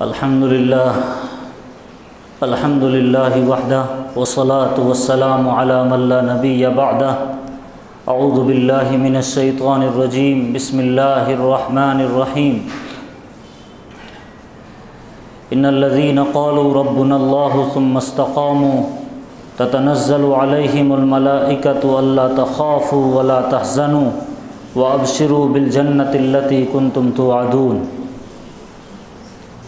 الحمدللہ وحدہ والصلاة والسلام علی من لا نبی بعدہ اعوذ باللہ من الشیطان الرجیم بسم اللہ الرحمن الرحیم ان الذین قالوا ربنا اللہ ثم استقاموا تتنزل علیہم الملائکۃ الا تخافوا ولا تحزنوا وابشروا بالجنۃ التی کنتم توعدون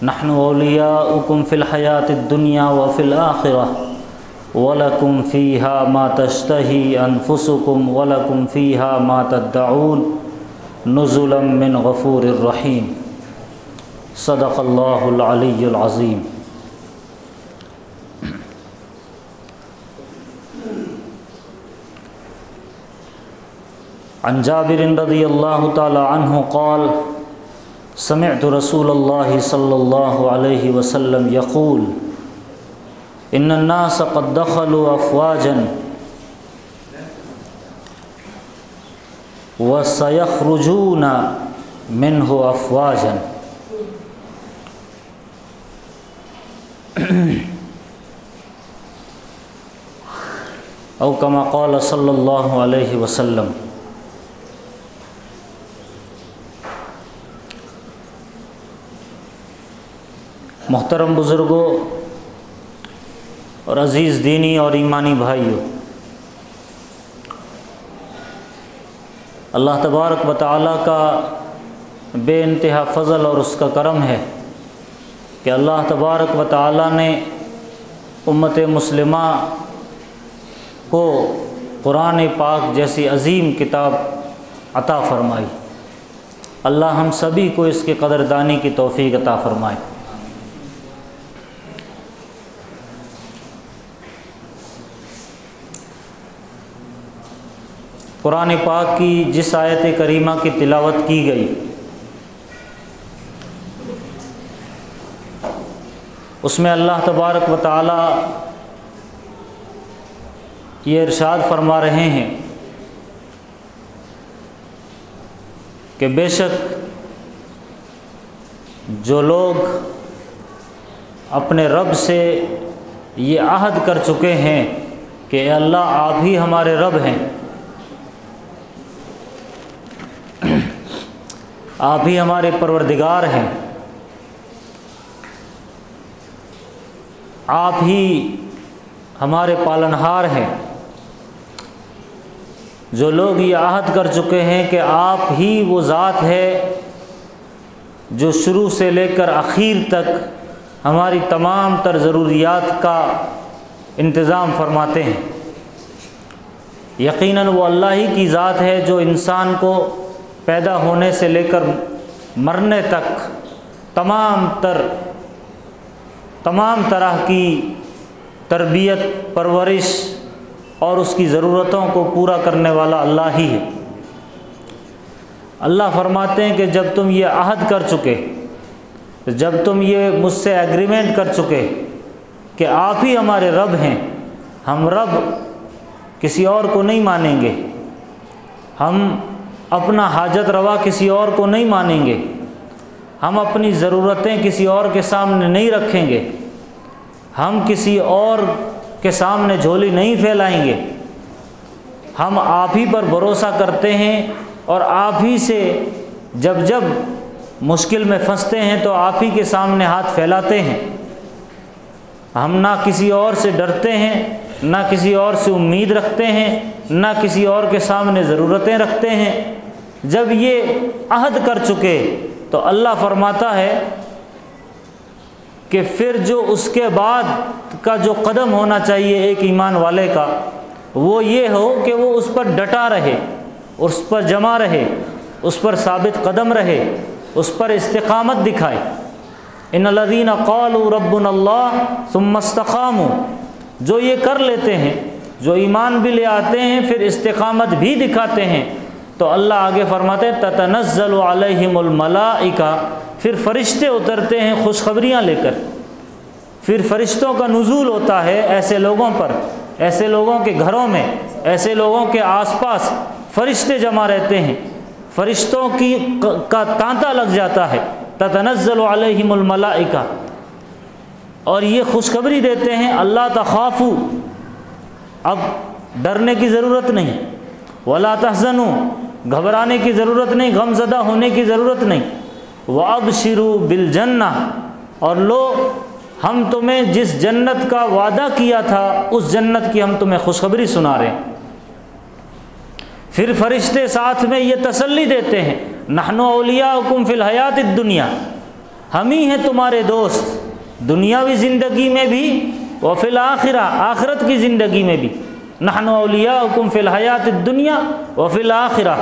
نحن اولیاؤکم فی الحیاۃ الدنیا وفی الآخرہ ولکم فیہا ما تشتہی انفسکم ولکم فیہا ما تدعون نزلا من غفور الرحیم صدق اللہ العلی العظیم۔ عن جابر رضی اللہ تعالی عنہ قال سمعت رسول اللہ صلی اللہ علیہ وسلم یقول ان الناس قد دخلوا افواجا وسيخرجون منه افواجا او كما قال صلی اللہ علیہ وسلم۔ محترم بزرگوں اور عزیز دینی اور ایمانی بھائیوں، اللہ تبارک و تعالیٰ کا بے انتہا فضل اور اس کا کرم ہے کہ اللہ تبارک و تعالیٰ نے امت مسلمہ کو قرآن پاک جیسی عظیم کتاب عطا فرمائی۔ اللہ ہم سبھی کو اس کی قدردانی کی توفیق عطا فرمائے۔ قرآن پاک کی جس آیت کریمہ کی تلاوت کی گئی اس میں اللہ تبارک و تعالی یہ ارشاد فرما رہے ہیں کہ بے شک جو لوگ اپنے رب سے یہ عہد کر چکے ہیں کہ اے اللہ آپ ہی ہمارے رب ہیں، آپ ہی ہمارے پروردگار ہیں، آپ ہی ہمارے پالنہار ہیں، جو لوگ یہ عہد کر چکے ہیں کہ آپ ہی وہ ذات ہے جو شروع سے لے کر اخیر تک ہماری تمام تر ضروریات کا انتظام فرماتے ہیں، یقیناً وہ اللہ ہی کی ذات ہے جو انسان کو پیدا ہونے سے لے کر مرنے تک تمام طرح کی تربیت، پرورش اور اس کی ضرورتوں کو پورا کرنے والا اللہ ہی ہے۔ اللہ فرماتے ہیں کہ جب تم یہ عہد کر چکے، جب تم یہ مجھ سے ایگریمنٹ کر چکے کہ آپ ہی ہمارے رب ہیں، ہم رب کسی اور کو نہیں مانیں گے، ہم اپنا حاجت روا کسی اور کو نہیں مانیں گے، ہم اپنی ضرورتیں کسی اور کے سامنے نہیں رکھیں گے، ہم کسی اور کے سامنے جھولی نہیں پھیلائیں گے، ہم آپ ہی پر بھروسہ کرتے ہیں اور آپ ہی سے جب مشکل میں پھنستے ہیں تو آپ ہی کے سامنے ہاتھ پھیلاتے ہیں، ہم نہ کسی اور سے ڈرتے ہیں، نہ کسی اور سے امید رکھتے ہیں، نہ کسی اور کے سامنے ضرورتیں رکھتے ہیں۔ جب یہ عہد کر چکے تو اللہ فرماتا ہے کہ پھر جو اس کے بعد کا جو قدم ہونا چاہیے ایک ایمان والے کا، وہ یہ ہو کہ وہ اس پر ڈٹا رہے، اس پر جمع رہے، اس پر ثابت قدم رہے، اس پر استقامت دکھائے۔ ان الذین قالوا ربنا اللہ ثم استقاموا، جو یہ کر لیتے ہیں، جو ایمان بھی لے آتے ہیں پھر استقامت بھی دکھاتے ہیں، تو اللہ آگے فرماتے ہیں تتنزل علیہم الملائکہ، پھر فرشتے اترتے ہیں خوشخبریاں لے کر، پھر فرشتوں کا نزول ہوتا ہے ایسے لوگوں پر، ایسے لوگوں کے گھروں میں، ایسے لوگوں کے آس پاس فرشتے جمع رہتے ہیں، فرشتوں کا تانتا لگ جاتا ہے تتنزل علیہم الملائکہ، اور یہ خوشخبری دیتے ہیں اللہ تخافوا، اب ڈرنے کی ضرورت نہیں، ولا تحزنوا، گھبرانے کی ضرورت نہیں، غم زدہ ہونے کی ضرورت نہیں، وابشروا بالجنہ، اور لو ہم تمہیں جس جنت کا وعدہ کیا تھا اس جنت کی ہم تمہیں خوشخبری سنا رہے ہیں۔ پھر فرشتے ساتھ میں یہ تسلی دیتے ہیں، نحن اولیاؤکم فی الحیات الدنیا، ہم ہی ہیں تمہارے دوست دنیاوی زندگی میں بھی، وفی الآخرہ، آخرت کی زندگی میں بھی، نحن اولیاؤکم فی الحیات الدنیا وفی الآخرہ،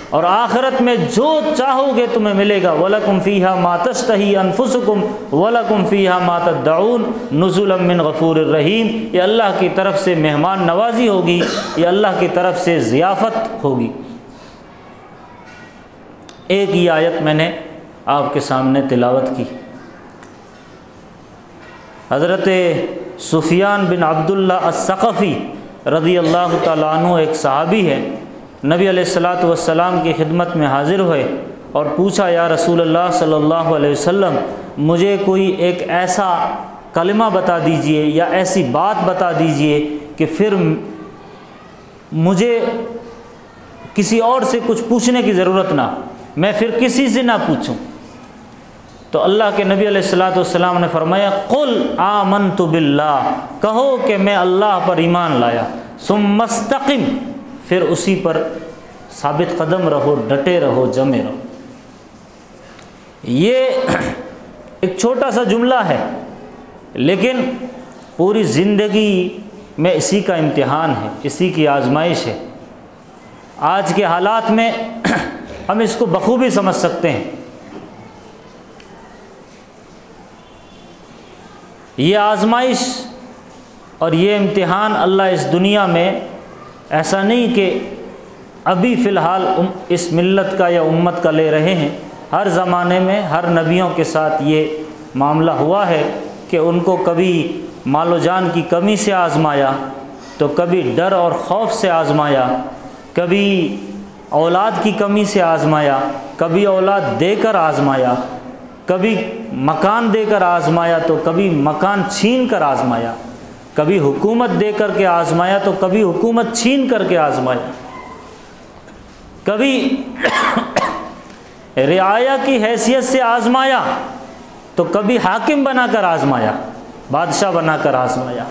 اور آخرت میں جو چاہو گے تمہیں ملے گا، وَلَكُمْ فِيهَا مَا تَشْتَهِي أَنفُسُكُمْ وَلَكُمْ فِيهَا مَا تَدَّعُونَ نُزُلًا مِّن غَفُورٍ رَحِيمٍ، یہ اللہ کی طرف سے مہمان نوازی ہوگی، یہ اللہ کی طرف سے ضیافت ہوگی۔ ایک ہی آیت میں نے آپ کے سامنے تلاوت کی، حضرت سفیان بن عبداللہ الثقفی رضی اللہ تعالیٰ عنہ ایک صحابی ہے، نبی علیہ الصلاۃ والسلام کی خدمت میں حاضر ہوئے اور پوچھا، یا رسول اللہ صلی اللہ علیہ وسلم، مجھے کوئی ایک ایسا کلمہ بتا دیجئے یا ایسی بات بتا دیجئے کہ پھر مجھے کسی اور سے کچھ پوچھنے کی ضرورت نہ، میں پھر کسی سے نہ پوچھوں۔ تو اللہ کے نبی علیہ الصلاۃ والسلام نے فرمایا، قل آمنت باللہ، کہو کہ میں اللہ پر ایمان لایا، ثم استقم، پھر اسی پر ثابت قدم رہو، ڈٹے رہو، جمے رہو۔ یہ ایک چھوٹا سا جملہ ہے، لیکن پوری زندگی میں اسی کا امتحان ہے، اسی کی آزمائش ہے۔ آج کے حالات میں ہم اس کو بخوبی سمجھ سکتے ہیں۔ یہ آزمائش اور یہ امتحان اللہ اس دنیا میں ایسا نہیں کہ ابھی فی الحال اس ملت کا یا امت کا لے رہے ہیں، ہر زمانے میں ہر نبیوں کے ساتھ یہ معاملہ ہوا ہے کہ ان کو کبھی مال و جان کی کمی سے آزمایا، تو کبھی ڈر اور خوف سے آزمایا، کبھی اولاد کی کمی سے آزمایا، کبھی اولاد دے کر آزمایا، کبھی مکان دے کر آزمایا تو کبھی مکان چھین کر آزمایا، کبھی حکومت دے کر کے آزمایا تو کبھی حکومت چھین کر کے آزمایا، کبھی رعایا کی حیثیت سے آزمایا تو کبھی حاکم بنا کر آزمایا، بادشاہ بنا کر آزمایا۔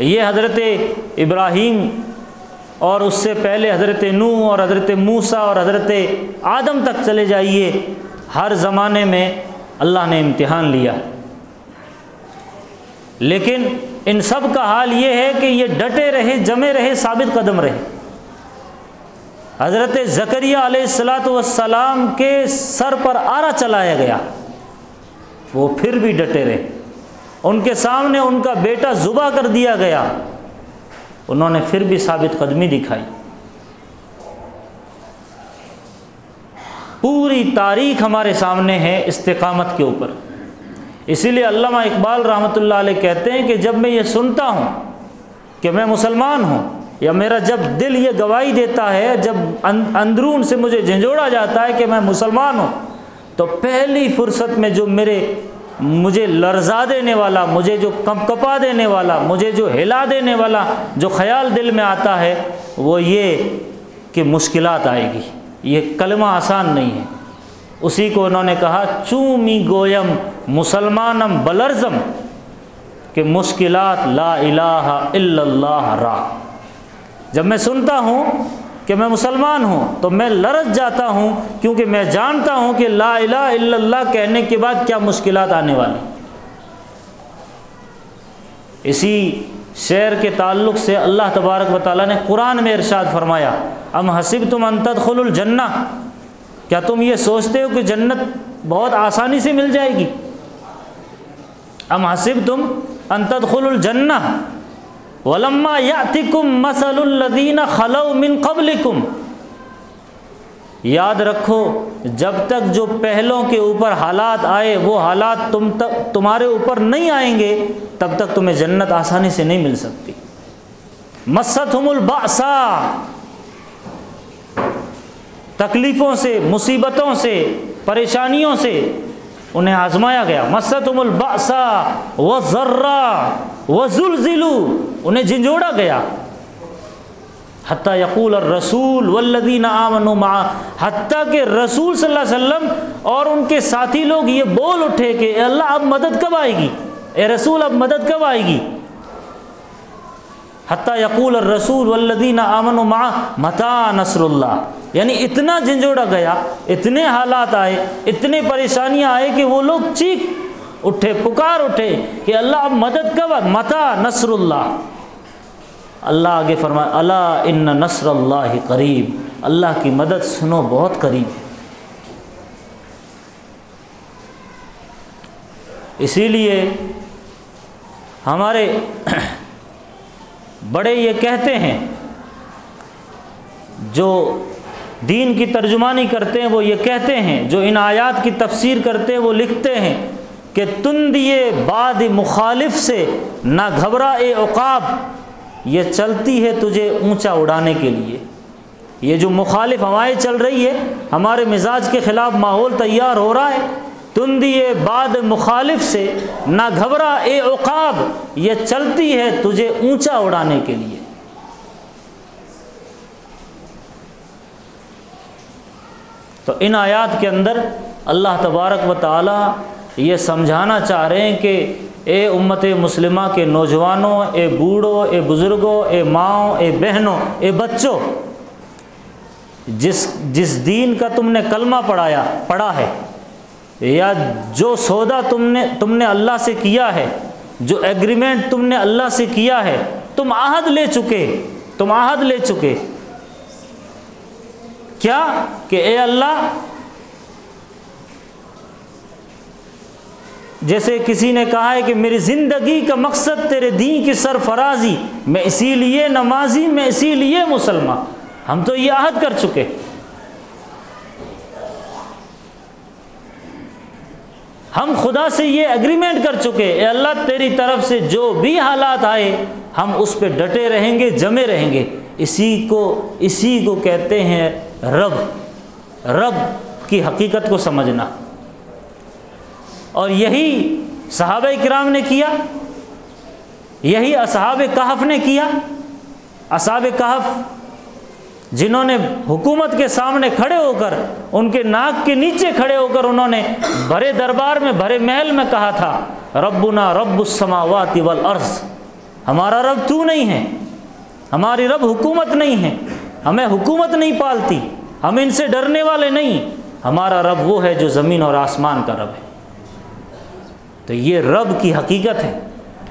یہ حضرت ابراہیم اور اس سے پہلے حضرت نوح اور حضرت موسیٰ اور حضرت آدم تک چلے جائیے، ہر زمانے میں اللہ نے امتحان لیا، لیکن ان سب کا حال یہ ہے کہ یہ ڈٹے رہے، جمے رہے، ثابت قدم رہے۔ حضرت زکریہ علیہ السلام کے سر پر آرا چلایا گیا، وہ پھر بھی ڈٹے رہے۔ ان کے سامنے ان کا بیٹا ذبح کر دیا گیا، انہوں نے پھر بھی ثابت قدمی دکھائی۔ پوری تاریخ ہمارے سامنے ہے استقامت کے اوپر۔ اسی لیے علامہ اقبال رحمۃ اللہ علیہ کہتے ہیں کہ جب میں یہ سنتا ہوں کہ میں مسلمان ہوں، یا میرا جب دل یہ گواہی دیتا ہے، جب اندرون سے مجھے جھنجھوڑا جاتا ہے کہ میں مسلمان ہوں، تو پہلی فرصت میں جو مجھے لرزا دینے والا، مجھے جو کپا دینے والا، مجھے جو ہلا دینے والا جو خیال دل میں آتا ہے وہ یہ کہ مشکلات آئے گی، یہ کلمہ آسان نہیں ہے۔ اسی کو انہوں نے کہا، چومی گویم مسلمانم بلرزم، کہ مشکلات لا الہ الا اللہ را۔ جب میں سنتا ہوں کہ میں مسلمان ہوں تو میں لرز جاتا ہوں، کیونکہ میں جانتا ہوں کہ لا الہ الا اللہ کہنے کے بعد کیا مشکلات آنے والی۔ اسی شعر کے تعلق سے اللہ تبارک و تعالیٰ نے قرآن میں ارشاد فرمایا، ام حسبتم ان تدخلوا الجنہ، کیا تم یہ سوچتے ہو کہ جنت بہت آسانی سے مل جائے گی؟ ام حسبتم ان تدخلوا الجنہ ولما یأتکم مثل الذین خلوا من قبلکم، یاد رکھو جب تک جو پہلوں کے اوپر حالات آئے وہ حالات تمہارے اوپر نہیں آئیں گے تب تک تمہیں جنت آسانی سے نہیں مل سکتی۔ مستہم البأساء، تکلیفوں سے، مصیبتوں سے، پریشانیوں سے انہیں آزمایا گیا۔ مستہم البأساء والضراء وزلزلوا، انہیں جھنجھوڑا گیا۔ حتیٰ یقول الرسول والذین آمنوا معہ، حتیٰ کہ رسول صلی اللہ علیہ وسلم اور ان کے ساتھی لوگ یہ بول اٹھے کہ اے اللہ اب مدد کب آئے گی، اے رسول اب مدد کب آئے گی۔ حتیٰ یقول الرسول والذین آمنوا معہ متی نصر اللہ، یعنی اتنا جھنجھوڑا گیا، اتنے حالات آئے، اتنے پریشانیاں آئے کہ وہ لوگ چیخ اٹھے، پکار اٹھے کہ اللہ اب مدد کب آئے، متی نصر اللہ۔ اللہ آگے فرمائے الا ان نصر اللہ قریب، اللہ کی مدد سنو بہت قریب ہے۔ اسی لیے ہمارے بڑے یہ کہتے ہیں، جو دین کی ترجمانی کرتے ہیں وہ یہ کہتے ہیں، جو ان آیات کی تفسیر کرتے ہیں وہ لکھتے ہیں کہ تندیے باد مخالف سے نہ گھبرا اے عقاب، یہ چلتی ہے تجھے اونچا اڑانے کے لیے۔ یہ جو مخالف ہوائیں چل رہی ہے، ہمارے مزاج کے خلاف ماحول تیار ہو رہا ہے، تندیے باد مخالف سے نہ گھبرا اے عقاب، یہ چلتی ہے تجھے اونچا اڑانے کے لیے۔ تو ان آیات کے اندر اللہ تبارک و تعالی یہ سمجھانا چاہ رہے ہیں کہ اے امت مسلمہ کے نوجوانوں، اے بوڑھوں، اے بزرگوں، اے ماؤں، اے بہنوں، اے بچوں، جس دین کا تم نے کلمہ پڑھا ہے، یا جو سودا تم نے اللہ سے کیا ہے، جو ایگریمنٹ تم نے اللہ سے کیا ہے، تم عہد لے چکے کیا کہ اے اللہ، جیسے کسی نے کہا ہے کہ میری زندگی کا مقصد تیرے دین کی سرفرازی، میں اسی لیے نمازی، میں اسی لیے مسلمان، ہم تو یہ عہد کر چکے۔ ہم خدا سے یہ ایگریمنٹ کر چکے، اے اللہ تیری طرف سے جو بھی حالات آئے ہم اس پہ ڈٹے رہیں گے، جمے رہیں گے۔ اسی کو کہتے ہیں رب کی حقیقت کو سمجھنا۔ اور یہی صحابہ کرام نے کیا، یہی اصحاب کہف نے کیا۔ اصحاب کہف جنہوں نے حکومت کے سامنے کھڑے ہو کر، ان کے ناک کے نیچے کھڑے ہو کر انہوں نے بھرے دربار میں، بھرے محل میں کہا تھا ربنا رب السماوات والارض، ہمارا رب تو نہیں ہے، ہماری رب حکومت نہیں ہے، ہمیں حکومت نہیں پالتی، ہم ان سے ڈرنے والے نہیں، ہمارا رب وہ ہے جو زمین اور آسمان کا رب ہے۔ تو یہ رب کی حقیقت ہے،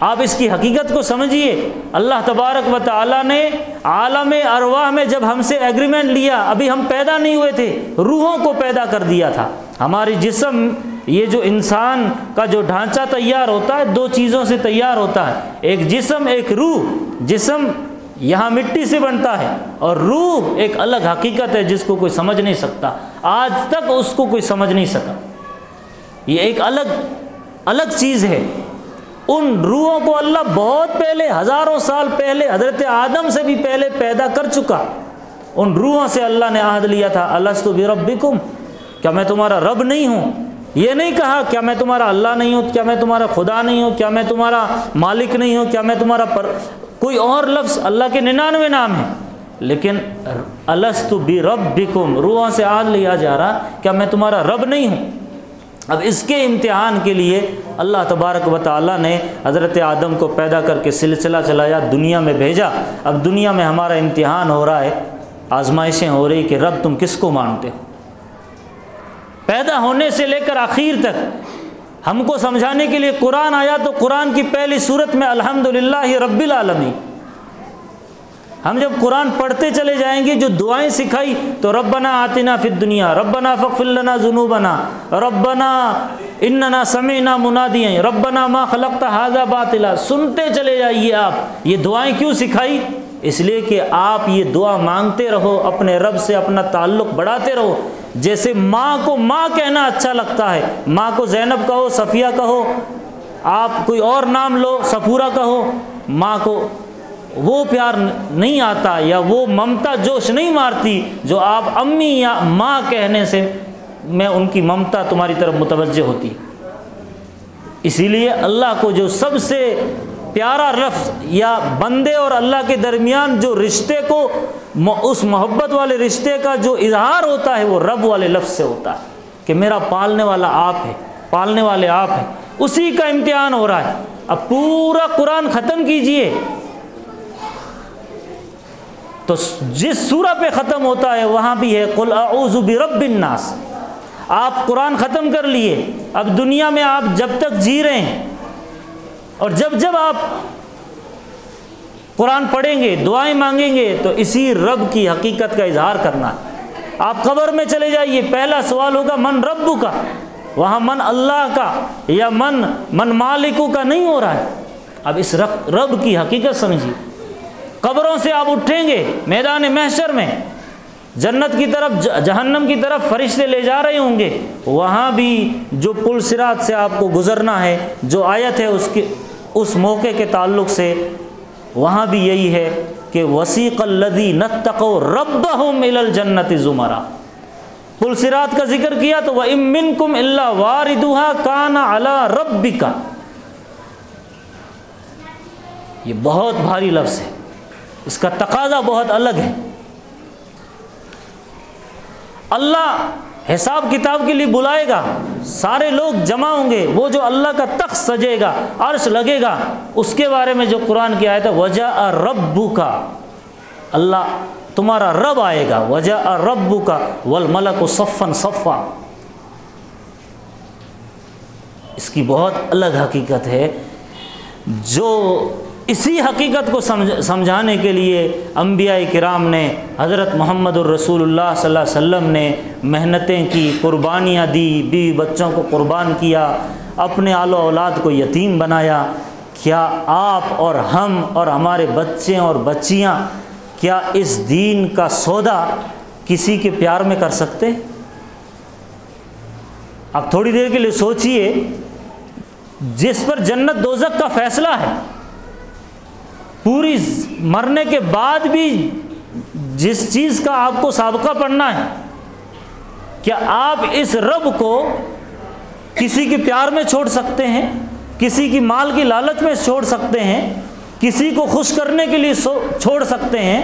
آپ اس کی حقیقت کو سمجھیے۔ اللہ تبارک و تعالیٰ نے عالم ارواح میں جب ہم سے ایگریمنٹ لیا، ابھی ہم پیدا نہیں ہوئے تھے، روحوں کو پیدا کر دیا تھا۔ ہماری جسم، یہ جو انسان کا جو ڈھانچہ تیار ہوتا ہے، دو چیزوں سے تیار ہوتا ہے، ایک جسم، ایک روح۔ جسم یہاں مٹی سے بنتا ہے، اور روح ایک الگ حقیقت ہے جس کو کوئی سمجھ نہیں سکتا، آج تک اس کو کوئی سمجھ نہیں سکا۔ یہ ایک الگ چیز ہے۔ ان روحوں کو اللہ بہت پہلے، ہزاروں سال پہلے، حضرت آدم سے بھی پہلے پیدا کر چکا۔ ان روحوں سے اللہ نے عہد لیا تھا الستُ بربکم، کیا میں تمہارا رب نہیں ہوں؟ یہ نہیں کہا کیا میں تمہارا اللہ نہیں ہوں، کیا میں تمہارا خدا نہیں ہوں، کیا میں تمہارا مالک نہیں ہوں، کیا میں تمہارا کوئی اور لفظ، اللہ کے 99 نام ہیں، لیکن الستُ بربکم، روحوں سے عہد لیا جا رہا کیا میں تمہارا رب نہیں ہوں۔ اب اس کے امتحان کے لیے اللہ تبارک و تعالیٰ نے حضرت آدم کو پیدا کر کے سلسلہ چلایا، دنیا میں بھیجا۔ اب دنیا میں ہمارا امتحان ہو رہا ہے، آزمائشیں ہو رہی کہ رب تم کس کو مانتے ہو۔ پیدا ہونے سے لے کر آخر تک ہم کو سمجھانے کے لیے قرآن آیا، تو قرآن کی پہلی سورت میں الحمدللہ رب العالمین۔ ہم جب قرآن پڑھتے چلے جائیں گے، جو دعائیں سکھائی، تو ربنا آتنا فی الدنیا، ربنا فاغفر لنا ذنوبنا، ربنا اننا سمعنا منادیا، ربنا ما خلقت ھذا باطلا، سنتے چلے جائیے آپ۔ یہ دعائیں کیوں سکھائی؟ اس لیے کہ آپ یہ دعا مانگتے رہو، اپنے رب سے اپنا تعلق بڑھاتے رہو۔ جیسے ماں کو ماں کہنا اچھا لگتا ہے، ماں کو زینب کہو، صفیہ کہو، آپ کوئی اور نام لو، صفورہ کہو، ماں کو وہ پیار نہیں آتا یا وہ ممتا جوش نہیں مارتی جو آپ امی یا ماں کہنے سے میں ان کی ممتا تمہاری طرف متوجہ ہوتی۔ اسی لیے اللہ کو جو سب سے پیارا لفظ یا بندے اور اللہ کے درمیان جو رشتے کو، اس محبت والے رشتے کا جو اظہار ہوتا ہے وہ رب والے لفظ سے ہوتا ہے کہ میرا پالنے والا آپ ہے، پالنے والے آپ ہیں۔ اسی کا امتحان ہو رہا ہے۔ اب پورا قرآن ختم کیجئے تو جس سورہ پہ ختم ہوتا ہے وہاں بھی ہے قل اعوذ برب الناس۔ آپ قرآن ختم کر لیے، اب دنیا میں آپ جب تک جی رہے ہیں اور جب آپ قرآن پڑھیں گے، دعائیں مانگیں گے تو اسی رب کی حقیقت کا اظہار کرنا ہے۔ آپ قبر میں چلے جائیے، پہلا سوال ہوگا من رب کا، وہاں من اللہ کا یا من مالکو کا نہیں ہو رہا ہے۔ اب اس رب کی حقیقت سمجھیے۔ قبروں سے آپ اٹھیں گے، میدان محشر میں جنت کی طرف جہنم کی طرف فرشتے لے جا رہے ہوں گے، وہاں بھی جو پل صراط سے آپ کو گزرنا ہے، جو آیت ہے اس موقع کے تعلق سے وہاں بھی یہی ہے کہ وسیق الذین اتقوا ربهم الی الجنۃ زمرا۔ پل صراط کا ذکر کیا تو وَإِن مِّنكُمْ إِلَّا وَارِدُهَا كَانَ عَلَى رَبِّكَ۔ یہ بہت بھاری لفظ ہے، اس کا تقاضا بہت الگ ہے۔ اللہ حساب کتاب کے لیے بلائے گا، سارے لوگ جمع ہوں گے، وہ جو اللہ کا تخت سجے گا، عرش لگے گا، اس کے بارے میں جو قرآن کی آیت ہے وَجَاءَ رَبُّكَ، اللہ تمہارا رب آئے گا، وَجَاءَ رَبُّكَ وَالْمَلَكُ صَفًّا صَفًّا۔ اس کی بہت الگ حقیقت ہے، جو اسی حقیقت کو سمجھانے کے لیے انبیاء کرام نے، حضرت محمد الرسول اللہ صلی اللہ علیہ وسلم نے محنتیں کی، قربانیاں دی، بیوی بچوں کو قربان کیا، اپنے آل و اولاد کو یتیم بنایا۔ کیا آپ اور ہم اور ہمارے بچے اور بچیاں کیا اس دین کا سودا کسی کے پیار میں کر سکتے؟ آپ تھوڑی دیر کے لیے سوچئے، جس پر جنت دوزخ کا فیصلہ ہے، پوری مرنے کے بعد بھی جس چیز کا آپ کو سابقہ پڑھنا ہے، کیا آپ اس رب کو کسی کے پیار میں چھوڑ سکتے ہیں؟ کسی کی مال کی لالچ میں چھوڑ سکتے ہیں؟ کسی کو خوش کرنے کے لیے چھوڑ سکتے ہیں؟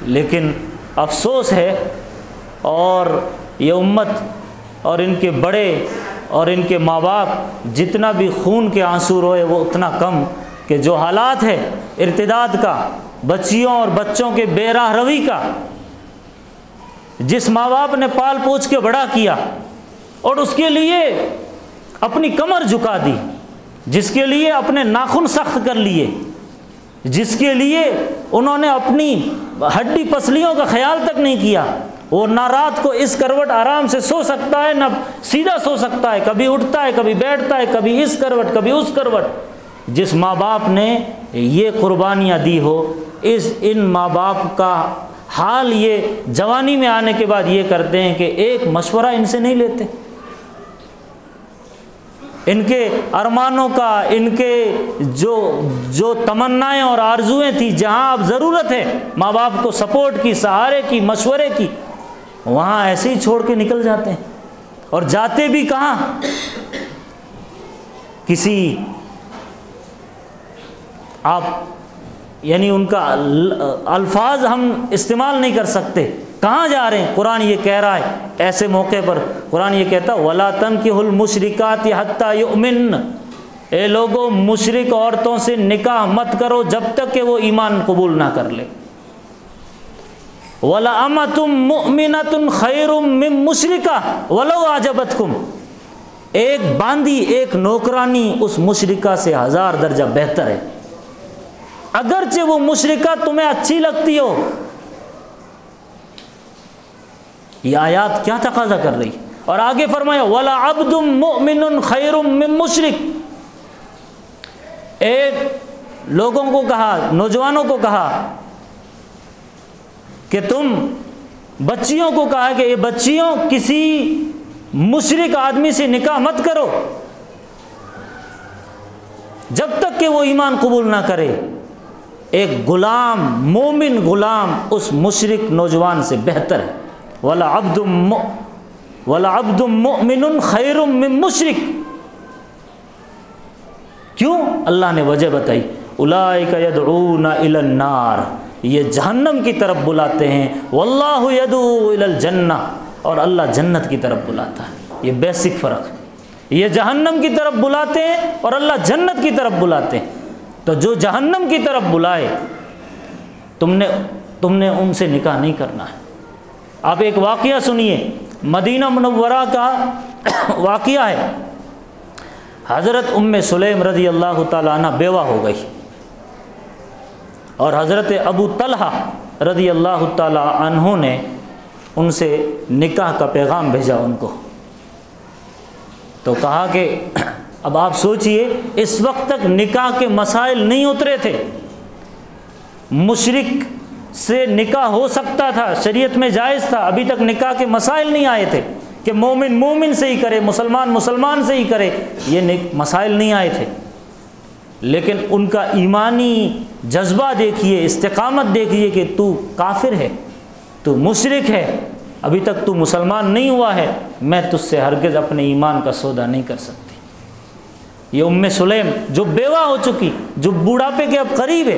لیکن افسوس ہے، اور یہ امت اور ان کے بڑے اور ان کے ماں باپ جتنا بھی خون کے آنسو روئے وہ اتنا کم کہ جو حالات ہے ارتداد کا، بچیوں اور بچوں کے بے راہ روی کا، جس ماں باپ نے پال پوچھ کے بڑا کیا اور اس کے لیے اپنی کمر جھکا دی، جس کے لیے اپنے ناخن سخت کر لیے، جس کے لیے انہوں نے اپنی ہڈی پسلیوں کا خیال تک نہیں کیا، وہ نہ رات کو اس کروٹ آرام سے سو سکتا ہے نہ سیدھا سو سکتا ہے، کبھی اٹھتا ہے کبھی بیٹھتا ہے، کبھی اس کروٹ کبھی اس کروٹ۔ جس ماں باپ نے یہ قربانیاں دی ہو، ان ماں باپ کا حال یہ جوانی میں آنے کے بعد یہ کرتے ہیں کہ ایک مشورہ ان سے نہیں لیتے، ان کے ارمانوں کا، ان کے جو تمنائیں اور آرزویں تھیں، جہاں اب ضرورت ہے ماں باپ کو سپورٹ کی، سہارے کی، مشورے کی، وہاں ایسے ہی چھوڑ کے نکل جاتے ہیں۔ اور جاتے بھی کہاں؟ کسی آپ یعنی ان کا الفاظ ہم استعمال نہیں کر سکتے، کہاں جا رہے ہیں؟ قرآن یہ کہہ رہا ہے ایسے موقع پر، قرآن یہ کہتا ہے وَلَا تَنْكِحُوا الْمُشْرِكَاتِ حَتَّى يُؤْمِنَّ، اے لوگوں مشرک عورتوں سے نکاح مت کرو جب تک کہ وہ ایمان قبول نہ کر لے۔ وَلَأَمَةٌ مُؤْمِنَةٌ خَيْرٌ مِّن مُشْرِكَةٍ وَلَوْ أَعْجَبَتْكُمْ، ایک باندی، ایک نوکرانی اس مشرکہ سے 1000 درجہ بہتر ہے، اگرچہ وہ مشرکہ تمہیں اچھی لگتی ہو۔ یہ آیات کیا تقاضا کر رہی؟ اور آگے فرمایا وَلَعَبْدٌ مُؤْمِنٌ خَيْرٌ مِّن مُشْرِكٍ، ایک لوگوں کو کہا، نوجوانوں کو کہا کہ تم بچیوں کو کہا کہ یہ بچیوں کسی مشرک آدمی سے نکاح مت کرو جب تک کہ وہ ایمان قبول نہ کرے۔ ایک غلام، مومن غلام اس مشرک نوجوان سے بہتر ہے۔ وَلَعَبْدٌ مُؤْمِنٌ خَيْرٌ مِّن مُشْرِك۔ کیوں؟ اللہ نے وجہ بتائی، اولئک یدعون الی النار، یہ جہنم کی طرف بلاتے ہیں، واللہ یدعو الی الجنہ، اور اللہ جنت کی طرف بلاتا ہے۔ یہ بیسک فرق ہے، یہ جہنم کی طرف بلاتے ہیں اور اللہ جنت کی طرف بلاتے ہیں۔ تو جو جہنم کی طرف بلائے، تم نے ان سے نکاح نہیں کرنا ہے۔ آپ ایک واقعہ سنیے، مدینہ منورہ کا واقعہ ہے۔ حضرت ام سلیم رضی اللہ تعالیٰ عنہ بیوہ ہو گئی، اور حضرت ابو طلحہ رضی اللہ تعالیٰ عنہ نے ان سے نکاح کا پیغام بھیجا ان کو۔ تو کہا کہ اب آپ سوچئے، اس وقت تک نکاح کے مسائل نہیں اترے تھے، مشرک سے نکاح ہو سکتا تھا، شریعت میں جائز تھا، ابھی تک نکاح کے مسائل نہیں آئے تھے کہ مومن مومن سے ہی کرے، مسلمان مسلمان سے ہی کرے، یہ مسائل نہیں آئے تھے۔ لیکن ان کا ایمانی جذبہ دیکھیے، استقامت دیکھیے کہ تو کافر ہے، تو مشرک ہے، ابھی تک تو مسلمان نہیں ہوا ہے، میں تجھ سے ہرگز اپنے ایمان کا سودا نہیں کر سکتی۔ یہ ام سلیم جو بیوہ ہو چکی، جو بوڑھاپے کے اب قریب ہے۔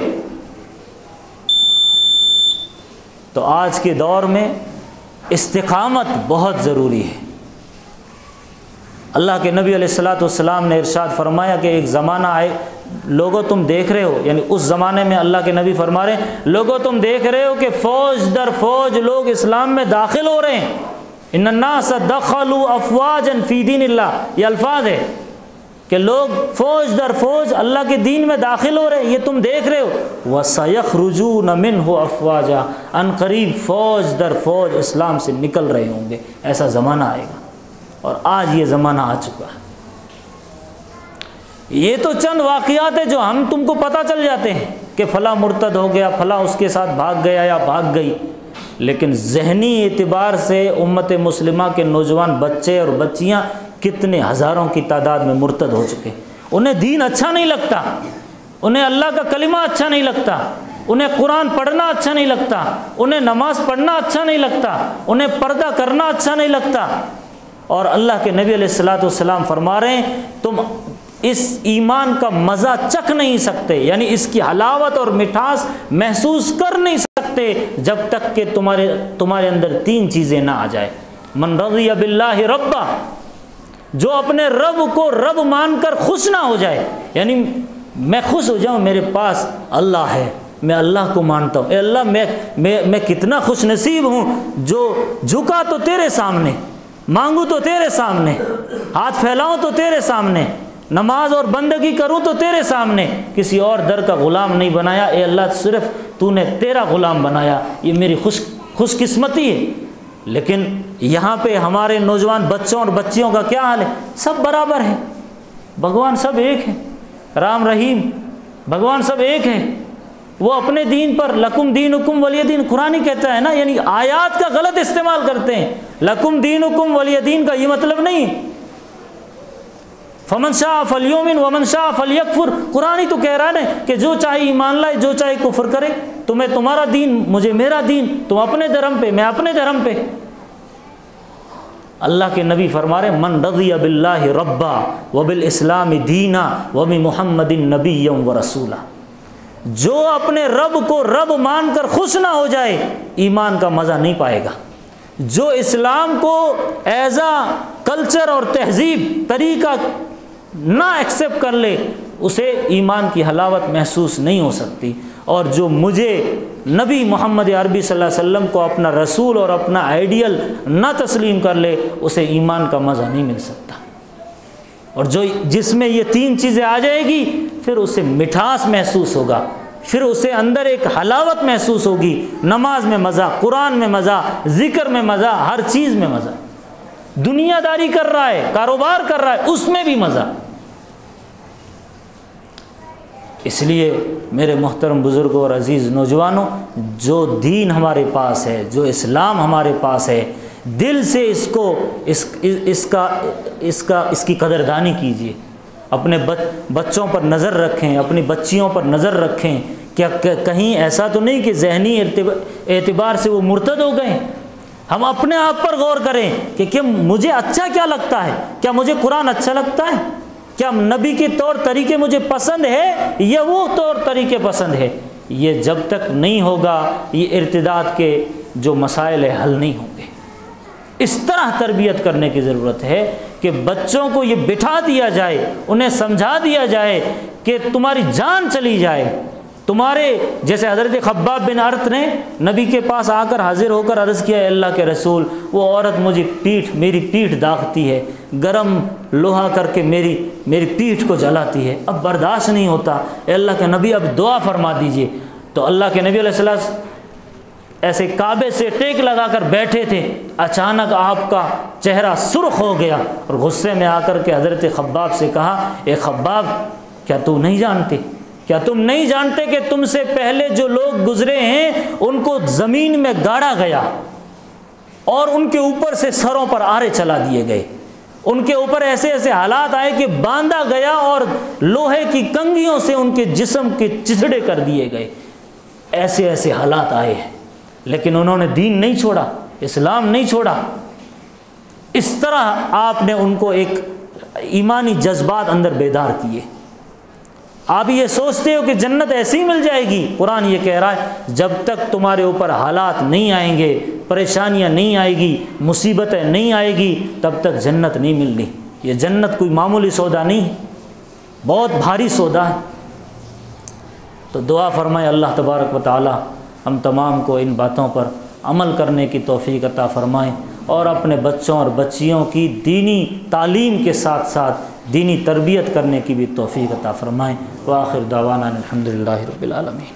تو آج کے دور میں استقامت بہت ضروری ہے۔ اللہ کے نبی علیہ السلام نے ارشاد فرمایا کہ ایک زمانہ آئے، لوگوں تم دیکھ رہے ہو، یعنی اس زمانے میں اللہ کے نبی فرما رہے ہیں، لوگوں تم دیکھ رہے ہو کہ فوج در فوج لوگ اسلام میں داخل ہو رہے ہیں۔ ان الناس دخلوا افواجا فی دین اللہ، یہ الفاظ ہے کہ لوگ فوج در فوج اللہ کے دین میں داخل ہو رہے ہیں، یہ تم دیکھ رہے ہو۔ وَسَيَخْرُجُونَ مِنْهُ أَفْوَاجًا، ان قریب فوج در فوج اسلام سے نکل رہے ہوں گے، ایسا زمانہ آئے گا، اور آج یہ زمانہ آ چکا ہے۔ یہ تو چند واقعات ہیں جو ہم تم کو پتہ چل جاتے ہیں کہ فلاں مرتد ہو گیا، فلاں اس کے ساتھ بھاگ گیا یا بھاگ گئی، لیکن ذہنی اعتبار سے امت مسلمہ کے نوجوان بچے اور بچیاں کتنے ہزاروں کی تعداد میں مرتد ہو چکے۔ انہیں دین اچھا نہیں لگتا، انہیں اللہ کا کلمہ اچھا نہیں لگتا، انہیں قرآن پڑھنا اچھا نہیں لگتا، انہیں نماز پڑھنا اچھا نہیں لگتا، انہیں پردہ کرنا اچھا نہیں لگتا۔ اور اللہ کے نبی علیہ السلام فرما رہے ہیں تم اس ایمان کا مزہ چکھ نہیں سکتے، یعنی اس کی حلاوت اور مٹھاس محسوس کر نہیں سکتے جب تک کہ تمہارے اندر تین چیزیں نہ آ جائے۔ من رضی باللہ ربا، جو اپنے رب کو رب مان کر خوش نہ ہو جائے، یعنی میں خوش ہو جاؤں میرے پاس اللہ ہے، میں اللہ کو مانتا ہوں، اے اللہ میں کتنا خوش نصیب ہوں جو جھکا تو تیرے سامنے، مانگوں تو تیرے سامنے، ہاتھ پھیلاؤں تو تیرے سامنے، نماز اور بندگی کروں تو تیرے سامنے، کسی اور در کا غلام نہیں بنایا، اے اللہ صرف تو نے تیرا غلام بنایا، یہ میری خوش قسمتی ہے۔ لیکن یہاں پہ ہمارے نوجوان بچوں اور بچیوں کا کیا حال ہے؟ سب برابر ہیں، بھگوان سب ایک ہیں، رام رحیم بھگوان سب ایک ہیں، وہ اپنے دین پر لکم دینکم ولی دین، قرآن ہی کہتا ہے نا، یعنی آیات کا غلط استعمال کرتے ہیں۔ لکم دینکم ولی دین کا یہ مطلب نہیں، فمن شاء فلیؤمن ومن شاء فلیکفر، قرآن ہی تو کہہ رہا ہے کہ جو چاہے ایمان لائے، جو چاہے کفر کرے، تمہیں تمہارا دین، مجھے میرا دین، تم اپنے دھرم پہ، میں اپنے دھرم پہ۔ اللہ کے نبی فرما رہے من رضی باللہ ربا وبالاسلام دینا وبمحمد نبی ورسولا، جو اپنے رب کو رب مان کر خوش نہ ہو جائے ایمان کا مزہ نہیں پائے گا، جو اسلام کو ایز اے کلچر اور تہذیب طریقہ نہ ایکسیپٹ کر لے اسے ایمان کی حلاوت محسوس نہیں ہو سکتی، اور جو مجھے نبی محمد عربی صلی اللہ علیہ وسلم کو اپنا رسول اور اپنا آئیڈیل نہ تسلیم کر لے اسے ایمان کا مزہ نہیں مل سکتا۔ اور جس میں یہ تین چیزیں آ جائے گی پھر اسے مٹھاس محسوس ہوگا، پھر اسے اندر ایک حلاوت محسوس ہوگی، نماز میں مزہ، قرآن میں مزہ، ذکر میں مزہ، ہر چیز میں مزہ، دنیا داری کر رہا ہے، کاروبار کر رہا ہے، اس میں بھی مزہ۔ اس لیے میرے محترم بزرگوں اور عزیز نوجوانوں، جو دین ہمارے پاس ہے، جو اسلام ہمارے پاس ہے، دل سے اس کی قدردانی کیجیے، اپنے بچوں پر نظر رکھیں، اپنی بچیوں پر نظر رکھیں کیا کہیں ایسا تو نہیں کہ ذہنی اعتبار سے وہ مرتد ہو گئے؟ ہم اپنے آپ پر غور کریں کہ مجھے اچھا کیا لگتا ہے؟ کیا مجھے قرآن اچھا لگتا ہے؟ کیا نبی کے طور طریقے مجھے پسند ہے یا وہ طور طریقے پسند ہے؟ یہ جب تک نہیں ہوگا یہ ارتداد کے جو مسائل ہیں حل نہیں ہوں گے۔ اس طرح تربیت کرنے کی ضرورت ہے کہ بچوں کو یہ بٹھا دیا جائے، انہیں سمجھا دیا جائے کہ تمہاری جان چلی جائے، تمہارے جیسے حضرت خباب بن ارت نے نبی کے پاس آ کر حاضر ہو کر عرض کیا، اے اللہ کے رسول، وہ عورت مجھے میری پیٹھ داغتی ہے، گرم لوہا کر کے میری پیٹھ کو جلاتی ہے، اب برداشت نہیں ہوتا، اے اللہ کے نبی اب دعا فرما دیجئے۔ تو اللہ کے نبی علیہ السلام ایسے کعبے سے ٹیک لگا کر بیٹھے تھے، اچانک آپ کا چہرہ سرخ ہو گیا اور غصے میں آ کر کے حضرت خباب سے کہا، اے خباب، کیا تم نہیں جانتے کہ تم سے پہلے جو لوگ گزرے ہیں ان کو زمین میں گاڑا گیا اور ان کے اوپر سے سروں پر آرے چلا دیے گئے، ان کے اوپر ایسے ایسے حالات آئے کہ باندھا گیا اور لوہے کی کنگھیوں سے ان کے جسم کے چتھڑے کر دیے گئے، ایسے ایسے حالات آئے ہیں، لیکن انہوں نے دین نہیں چھوڑا، اسلام نہیں چھوڑا۔ اس طرح آپ نے ان کو ایک ایمانی جذبات اندر بیدار کیے۔ آپ یہ سوچتے ہو کہ جنت ایسی ہی مل جائے گی؟ قرآن یہ کہہ رہا ہے جب تک تمہارے اوپر حالات نہیں آئیں گے، پریشانیاں نہیں آئے گی، مصیبتیں نہیں آئے گی، تب تک جنت نہیں ملنی۔ یہ جنت کوئی معمولی سودا نہیں ہے، بہت بھاری سودا ہے۔ تو دعا فرمائے اللہ تبارک و تعالی ہم تمام کو ان باتوں پر عمل کرنے کی توفیق عطا فرمائیں، اور اپنے بچوں اور بچیوں کی دینی تعلیم کے ساتھ ساتھ دینی تربیت کرنے کی بھی توفیق عطا فرمائیں۔ وآخر دعوانا الحمدللہ رب العالمین۔